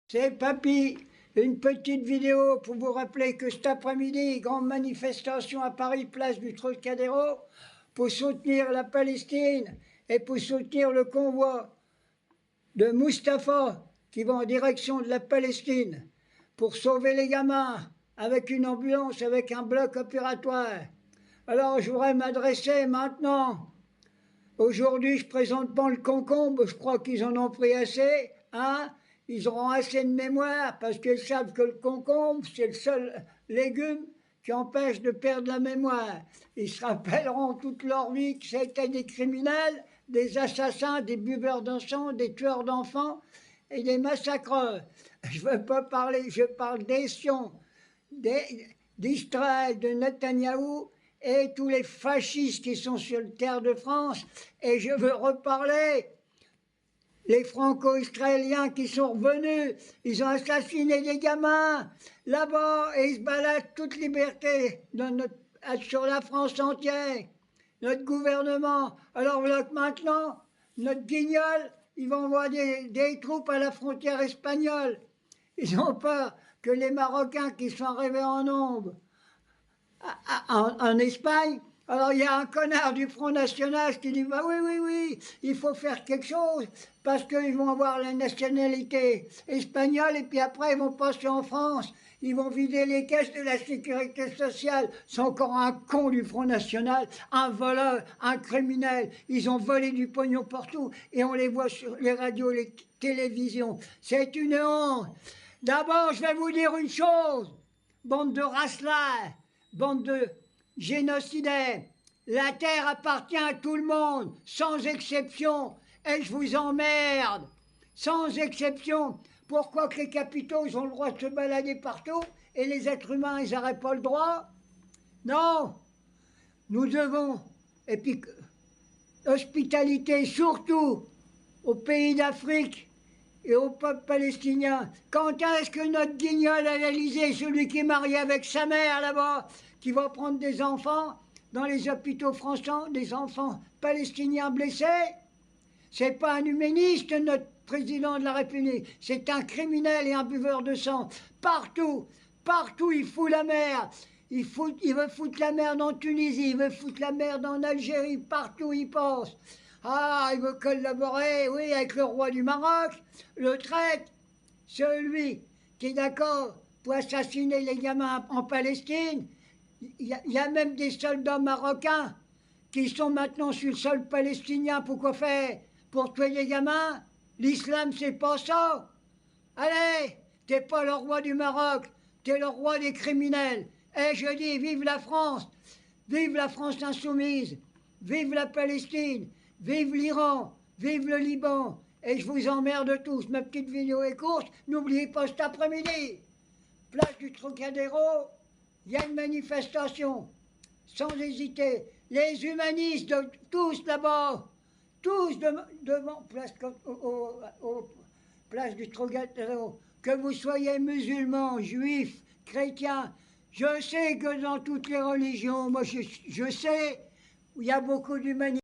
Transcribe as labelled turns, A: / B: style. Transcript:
A: C'est Papy, une petite vidéo pour vous rappeler que cet après-midi, grande manifestation à Paris, place du Trocadéro, pour soutenir la Palestine et pour soutenir le convoi de Mustapha qui va en direction de la Palestine pour sauver les gamins avec une ambulance, avec un bloc opératoire. Alors je voudrais m'adresser maintenant. Aujourd'hui, je ne présente pas le concombre, je crois qu'ils en ont pris assez, hein. Ils auront assez de mémoire parce qu'ils savent que le concombre, c'est le seul légume qui empêche de perdre la mémoire. Ils se rappelleront toute leur vie que c'était des criminels, des assassins, des buveurs de sang, des tueurs d'enfants et des massacreurs. Je ne veux pas parler, je parle des Sions, d'Israël, de Netanyahou et tous les fascistes qui sont sur le terre de France. Et je veux reparler les franco-israéliens qui sont revenus, ils ont assassiné des gamins là-bas et ils se baladent toute liberté sur la France entière, notre gouvernement. Alors voilà que maintenant, notre guignol, ils vont envoyer des troupes à la frontière espagnole. Ils ont peur que les Marocains qui sont arrivés en nombre en Espagne. Alors il y a un connard du Front National qui dit bah oui, il faut faire quelque chose parce qu'ils vont avoir la nationalité espagnole et puis après ils vont passer en France. Ils vont vider les caisses de la sécurité sociale. C'est encore un con du Front National, un voleur, un criminel. Ils ont volé du pognon partout et on les voit sur les radios, les télévisions. C'est une honte. D'abord, je vais vous dire une chose, bande de racelats, bande de génocidaires. La terre appartient à tout le monde, sans exception. Et je vous emmerde, sans exception. Pourquoi que les capitaux ils ont le droit de se balader partout et les êtres humains, ils n'auraient pas le droit? Non, nous devons, et puis hospitalité surtout aux pays d'Afrique et au peuple palestinien. Quand est-ce que notre guignol à l'Élysée, celui qui est marié avec sa mère là-bas, qui va prendre des enfants dans les hôpitaux français, des enfants palestiniens blessés, c'est pas un humaniste, notre président de la République, c'est un criminel et un buveur de sang. Partout, partout, il fout la merde. Il veut foutre la merde en Tunisie, il veut foutre la merde en Algérie, partout il passe. Ah, il veut collaborer, oui, avec le roi du Maroc, le traître, celui qui est d'accord pour assassiner les gamins en Palestine. Il y a même des soldats marocains qui sont maintenant sur le sol palestinien. Pourquoi faire? Pour tuer les gamins? L'islam, c'est pas ça. Allez, t'es pas le roi du Maroc, t'es le roi des criminels. Et je dis, vive la France insoumise, vive la Palestine, vive l'Iran, vive le Liban. Et je vous emmerde tous. Ma petite vidéo est courte. N'oubliez pas cet après-midi, place du Trocadéro, il y a une manifestation. Sans hésiter. Les humanistes, tous là-bas, tous devant place du Trocadéro, que vous soyez musulmans, juifs, chrétiens. Je sais que dans toutes les religions, moi je sais, il y a beaucoup d'humanistes.